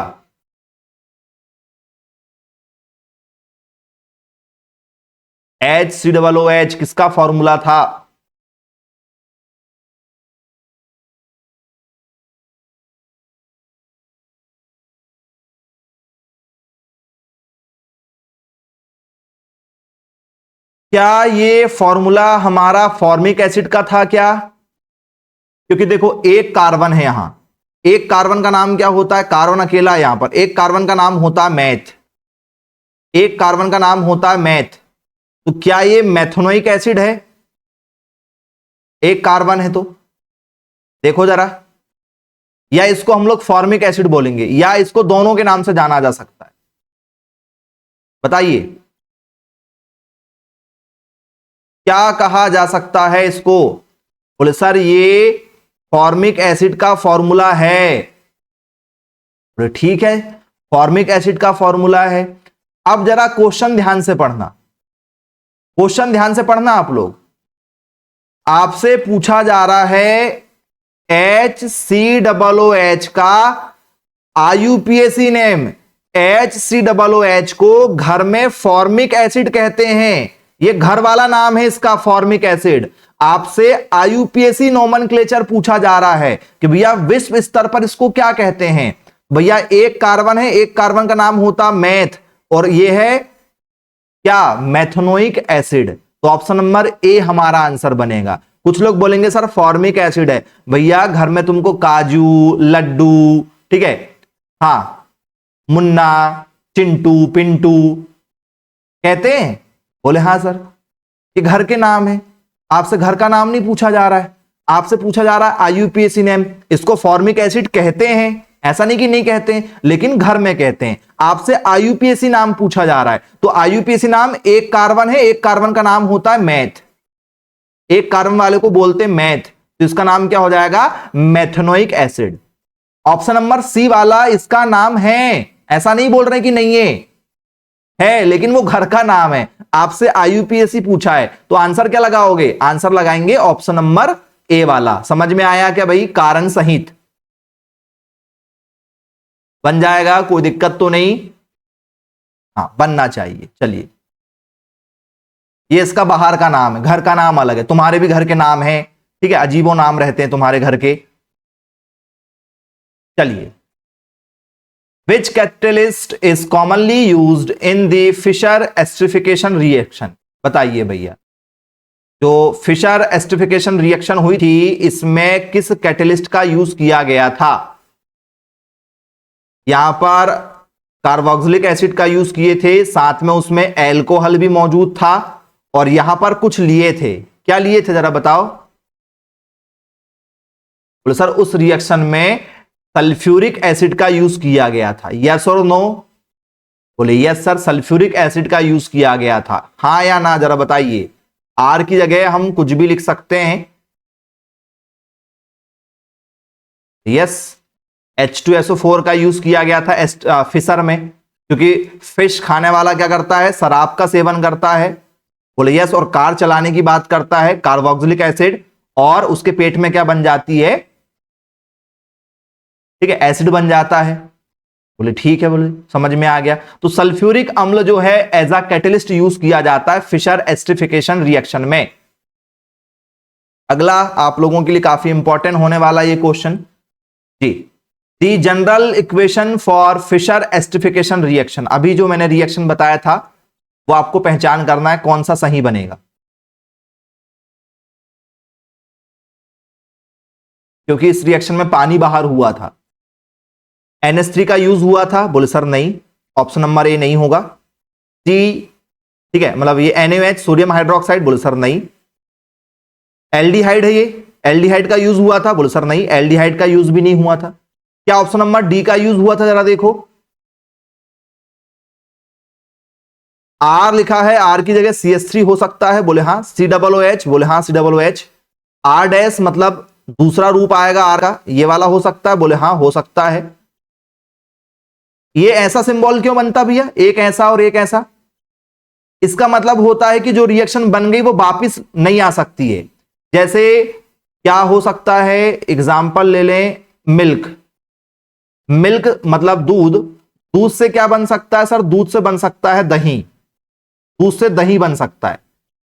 Speaker 1: HCOOH किसका फॉर्मूला था? क्या ये फॉर्मूला हमारा फॉर्मिक एसिड का था क्या? क्योंकि देखो एक कार्बन है यहां, एक कार्बन का नाम क्या होता है, कार्बन अकेला है यहां पर, एक कार्बन का नाम होता है मैथ, एक कार्बन का नाम होता है मैथ। तो क्या ये मैथनोइक एसिड है? एक कार्बन है तो देखो जरा, या इसको हम लोग फॉर्मिक एसिड बोलेंगे, या इसको दोनों के नाम से जाना जा सकता है, बताइए क्या कहा जा सकता है इसको? बोले सर ये फॉर्मिक एसिड का फॉर्मूला है। बोले ठीक है, फॉर्मिक एसिड का फॉर्मूला है। अब जरा क्वेश्चन ध्यान से पढ़ना, क्वेश्चन ध्यान से पढ़ना आप लोग। आपसे पूछा जा रहा है HCOOH का IUPAC नेम। HCOOH को घर में फॉर्मिक एसिड कहते हैं, ये घर वाला नाम है इसका, फॉर्मिक एसिड। आपसे IUPAC नोमेनक्लेचर पूछा जा रहा है कि भैया विश्व स्तर पर इसको क्या कहते हैं। भैया एक कार्बन है, एक कार्बन का नाम होता मैथ, और ये है क्या, मैथनोइक एसिड। तो ऑप्शन नंबर ए हमारा आंसर बनेगा। कुछ लोग बोलेंगे सर फॉर्मिक एसिड है, भैया घर में तुमको काजू, लड्डू, ठीक है, हाँ, मुन्ना, चिंटू, पिंटू कहते हैं। बोले हाँ सर, ये घर के नाम है, आपसे घर का नाम नहीं पूछा जा रहा है, आपसे पूछा जा रहा है IUPAC नेम। इसको फॉर्मिक एसिड कहते हैं, ऐसा नहीं कि नहीं कहते हैं, लेकिन घर में कहते हैं। आपसे IUPAC नाम पूछा जा रहा है, तो IUPAC नाम, एक कार्बन है, एक कार्बन का नाम होता है मैथ, एक कार्बन वाले को बोलते हैं मैथ, तो इसका नाम क्या हो जाएगा, methanoic acid. Option number C वाला इसका नाम है, ऐसा नहीं बोल रहे कि नहीं है, लेकिन वो घर का नाम है। आपसे IUPAC पूछा है तो आंसर क्या लगाओगे, आंसर लगाएंगे ऑप्शन नंबर ए वाला। समझ में आया क्या भाई, कारण सहित बन जाएगा, कोई दिक्कत तो नहीं, हाँ बनना चाहिए। चलिए, ये इसका बाहर का नाम है, घर का नाम अलग है, तुम्हारे भी घर के नाम है, ठीक है, अजीबो नाम रहते हैं तुम्हारे घर के। चलिए, Which catalyst is commonly used in the Fischer esterification reaction? बताइए भैया, जो फिशर एस्टरिफिकेशन रिएक्शन हुई थी इसमें किस कैटलिस्ट का यूज किया गया था? यहां पर कार्बोक्सिलिक एसिड का यूज किए थे, साथ में उसमें एल्कोहल भी मौजूद था, और यहां पर कुछ लिए थे। क्या लिए थे जरा बताओ? बोले सर उस रिएक्शन में सल्फ्यूरिक एसिड का यूज किया गया था, यस और नो? बोले यस सर, सल्फ्यूरिक एसिड का यूज किया गया था, हाँ या ना जरा बताइए। आर की जगह हम कुछ भी लिख सकते हैं, यस। H2SO4 का यूज किया गया था फिशर में, क्योंकि फिश खाने वाला क्या करता है, शराब का सेवन करता है। बोले यस, और कार चलाने की बात करता है, कार्बोक्सिलिक एसिड, और उसके पेट में क्या बन जाती है, ठीक है, एसिड बन जाता है। बोले ठीक है, बोले समझ में आ गया। तो सल्फ्यूरिक अम्ल जो है एज अ कैटलिस्ट यूज किया जाता है फिशर एस्टरिफिकेशन रिएक्शन में। अगला आप लोगों के लिए काफी इंपॉर्टेंट होने वाला ये क्वेश्चन जी, the general equation for Fischer esterification reaction. अभी जो मैंने रिएक्शन बताया था वो आपको पहचान करना है कौन सा सही बनेगा, क्योंकि इस रिएक्शन में पानी बाहर हुआ था। NH3 का यूज हुआ था, बोले सर नहीं, ऑप्शन नंबर ए नहीं होगा। सी, ठीक है, मतलब ये NaOH सोडियम हाइड्रोक्साइड, बोले सर नहीं। एल्डिहाइड है, ये एल्डिहाइड का यूज हुआ था, बोले सर नहीं, एल्डिहाइड का यूज भी नहीं हुआ था। क्या ऑप्शन नंबर डी का यूज हुआ था, जरा देखो। आर लिखा है, आर की जगह CH3 हो सकता है, बोले हाँ। COOH, बोले हाँ COOH। R डैश मतलब दूसरा रूप आएगा आर का, ये वाला हो सकता है, बोले हाँ हो सकता है। ये ऐसा सिंबल क्यों बनता भैया, एक ऐसा और एक ऐसा? इसका मतलब होता है कि जो रिएक्शन बन गई वो वापस नहीं आ सकती है। जैसे क्या हो सकता है, एग्जाम्पल ले लें, मिल्क। मिल्क मतलब दूध, दूध से क्या बन सकता है सर? दूध से बन सकता है दही, दूध से दही बन सकता है।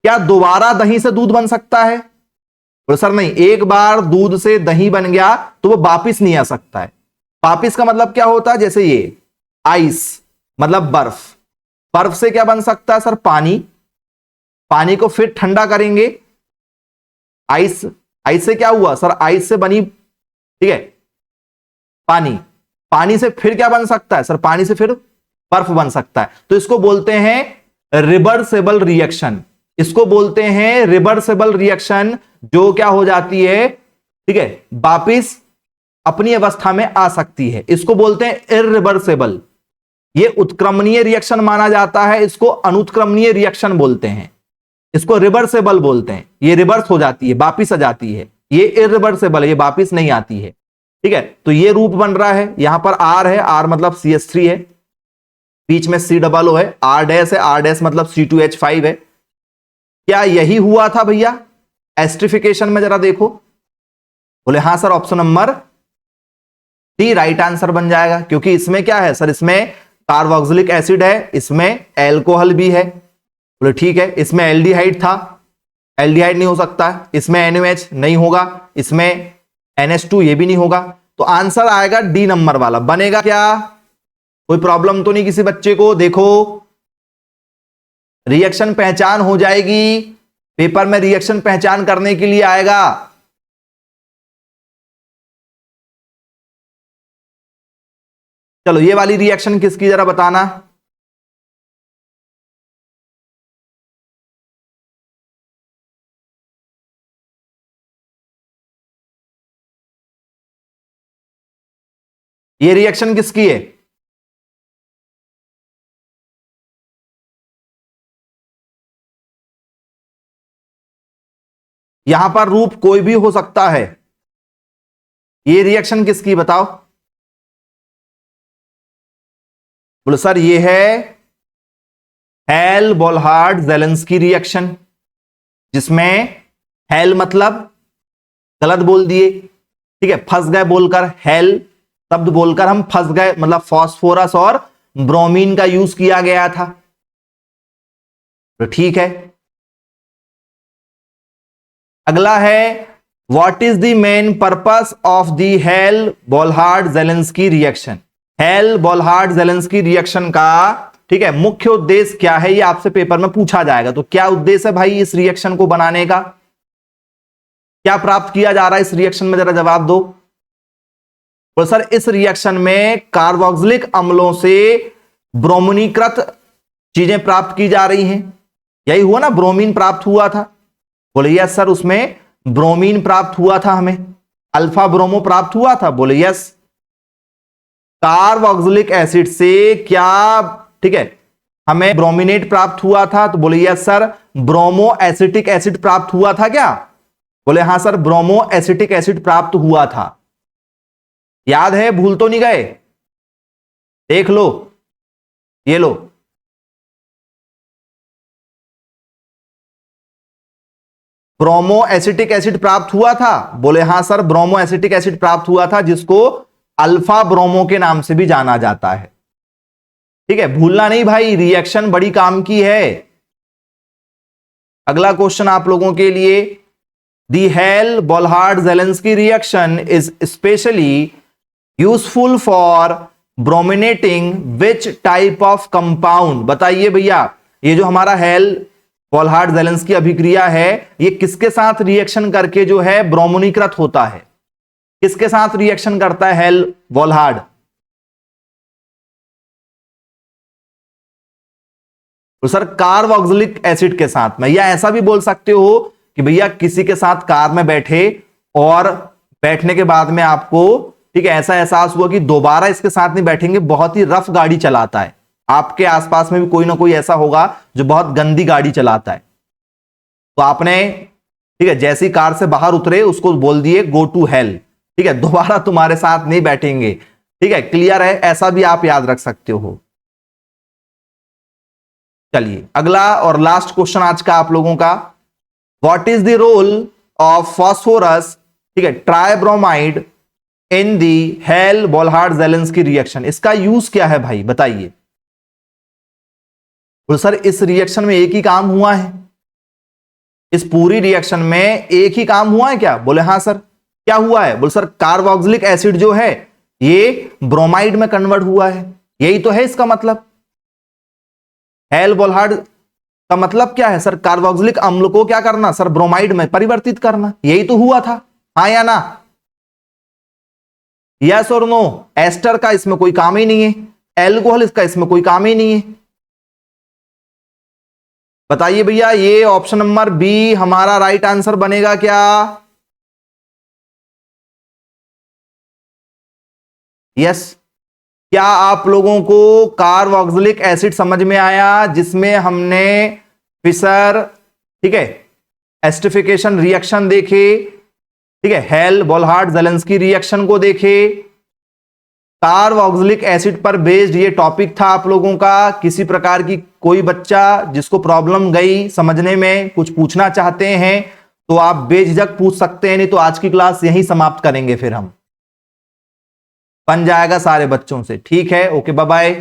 Speaker 1: क्या दोबारा दही से दूध बन सकता है? तो सर नहीं, एक बार दूध से दही बन गया तो वो वापिस नहीं आ सकता है। वापिस का मतलब क्या होता है, जैसे ये आइस मतलब बर्फ, बर्फ से क्या बन सकता है सर? पानी, पानी को फिर ठंडा करेंगे, आइस, आइस से क्या हुआ सर? आइस से बनी, ठीक है, पानी, पानी से फिर क्या बन सकता है सर? पानी से फिर बर्फ बन सकता है। तो इसको बोलते हैं रिवर्सेबल रिएक्शन, इसको बोलते हैं रिवर्सेबल रिएक्शन, जो क्या हो जाती है, ठीक है, वापिस अपनी अवस्था में आ सकती है। इसको बोलते हैं इररिवर्सेबल। ये उत्क्रमणीय रिएक्शन माना जाता है, इसको अनुत्क्रमणीय रिएक्शन बोलते हैं, इसको रिवर्सेबल बोलते हैं। ये रिवर्स हो जाती है, वापिस आ जाती है। ये इररिवर्सेबल है, ये वापिस नहीं आती है, ठीक है। तो ये रूप बन रहा है, यहां पर आर है, आर मतलब CH3 है, बीच में COO है, R डैश है, R डैश मतलब C2H5 है। क्या यही हुआ था भैया एस्ट्रिफिकेशन में? जरा देखो, बोले हाँ sir, option number D right answer बन जाएगा, क्योंकि इसमें क्या है सर? इसमें कार्बोक्सिलिक एसिड है, इसमें एल्कोहल भी है। बोले ठीक है, इसमें एल्डिहाइड था, एल्डिहाइड नहीं हो सकता, इसमें NaOH नहीं होगा, इसमें NH2 ये भी नहीं होगा। तो आंसर आएगा डी नंबर वाला। बनेगा क्या? कोई प्रॉब्लम तो नहीं किसी बच्चे को? देखो रिएक्शन पहचान हो जाएगी, पेपर में रिएक्शन पहचान करने के लिए आएगा। चलो ये वाली रिएक्शन किसकी, जरा बताना। ये रिएक्शन किसकी है? यहां पर रूप कोई भी हो सकता है। ये रिएक्शन किसकी बताओ? बोलो सर ये है हेल बोलहार्ड जेलेंस्की रिएक्शन, जिसमें हेल मतलब गलत बोल दिए, ठीक है, फंस गए बोलकर, हेल शब्द बोलकर हम फंस गए, मतलब फास्फोरस और ब्रोमीन का यूज किया गया था। तो ठीक है, अगला है what is the main purpose of the Hell Volhard Zelinsky reaction. Hell Volhard Zelinsky reaction का, ठीक है, मुख्य उद्देश्य क्या है, ये आपसे पेपर में पूछा जाएगा। तो क्या उद्देश्य है भाई इस रिएक्शन को बनाने का? क्या प्राप्त किया जा रहा है इस रिएक्शन में, जरा जवाब दो। तो सर इस रिएक्शन में कार्बोक्सिलिक अम्लों से ब्रोमीनीकृत चीजें प्राप्त की जा रही हैं। यही हुआ ना, ब्रोमीन प्राप्त हुआ था? बोले यस सर, उसमें ब्रोमीन प्राप्त हुआ था, हमें अल्फा ब्रोमो प्राप्त हुआ था। बोले यस। कार्बोक्सिलिक एसिड से क्या, ठीक है, हमें ब्रोमिनेट प्राप्त हुआ था? तो बोले yes sir. Bromo acetic acid प्राप्त हुआ था क्या? बोले हाँ सर, ब्रोमो एसिटिक एसिड प्राप्त हुआ था। याद है, भूल तो नहीं गए? देख लो, ये लो, ब्रोमो एसिटिक एसिड प्राप्त हुआ था। बोले हाँ सर, ब्रोमो एसिटिक एसिड प्राप्त हुआ था, जिसको अल्फा ब्रोमो के नाम से भी जाना जाता है। ठीक है, भूलना नहीं भाई, रिएक्शन बड़ी काम की है। अगला क्वेश्चन आप लोगों के लिए, the Hell Volhard Zelinsky reaction is specially useful for brominating which type of compound. बताइए भैया, ये जो हमारा हेल बोलहार्ड जेलेंस्की अभिक्रिया है, ये किसके साथ रिएक्शन करके जो है ब्रोमोनीकृत होता है? किसके साथ रिएक्शन करता है हेल बोलहार्ड? तो सर कार्बोक्सिलिक एसिड के साथ में, या ऐसा भी बोल सकते हो कि भैया किसी के साथ कार में बैठे और बैठने के बाद में आपको, ठीक है, ऐसा एहसास हुआ कि दोबारा इसके साथ नहीं बैठेंगे, बहुत ही रफ गाड़ी चलाता है, आपके आसपास में भी कोई ना कोई ऐसा होगा जो बहुत गंदी गाड़ी चलाता है, तो आपने, ठीक है, जैसी कार से बाहर उतरे उसको बोल दिए गो टू हेल, ठीक है, दोबारा तुम्हारे साथ नहीं बैठेंगे, ठीक है, क्लियर है, ऐसा भी आप याद रख सकते हो। चलिए अगला और लास्ट क्वेश्चन आज का आप लोगों का, what is the role of phosphorus, ठीक है, tribromide in the Hell Volhard Zelinsky reaction, इसका यूज क्या है भाई बताइए। तो सर इस रिएक्शन में एक ही काम हुआ है, इस पूरी रिएक्शन में एक ही काम हुआ है क्या, बोले हाँ सर। क्या हुआ है, बोले सर कार्बोक्सिलिक एसिड जो है ये ब्रोमाइड में कन्वर्ट हुआ है, यही तो है इसका मतलब। हेल बोल्हार्ड का मतलब क्या है सर, कार्बोक्सिलिक अम्ल को क्या करना सर, ब्रोमाइड में परिवर्तित करना, यही तो हुआ था, हाँ या ना, यस और नो। एस्टर का इसमें कोई काम ही नहीं है, एल्कोहल इसका इसमें कोई काम ही नहीं है। बताइए भैया ये ऑप्शन नंबर बी हमारा राइट आंसर बनेगा क्या, यस। क्या आप लोगों को कार्बोक्सिलिक एसिड समझ में आया, जिसमें हमने फिशर, ठीक है, एस्टिफिकेशन रिएक्शन देखे, ठीक है, हेल बोल्हार्ड जेलेंस्की रिएक्शन को देखे, कार्बोक्सिलिक एसिड पर बेस्ड ये टॉपिक था आप लोगों का। किसी प्रकार की कोई बच्चा जिसको प्रॉब्लम गई समझने में, कुछ पूछना चाहते हैं तो आप बेझिझक पूछ सकते हैं, नहीं तो आज की क्लास यहीं समाप्त करेंगे, फिर हम बन जाएगा सारे बच्चों से, ठीक है, ओके बाय बाय।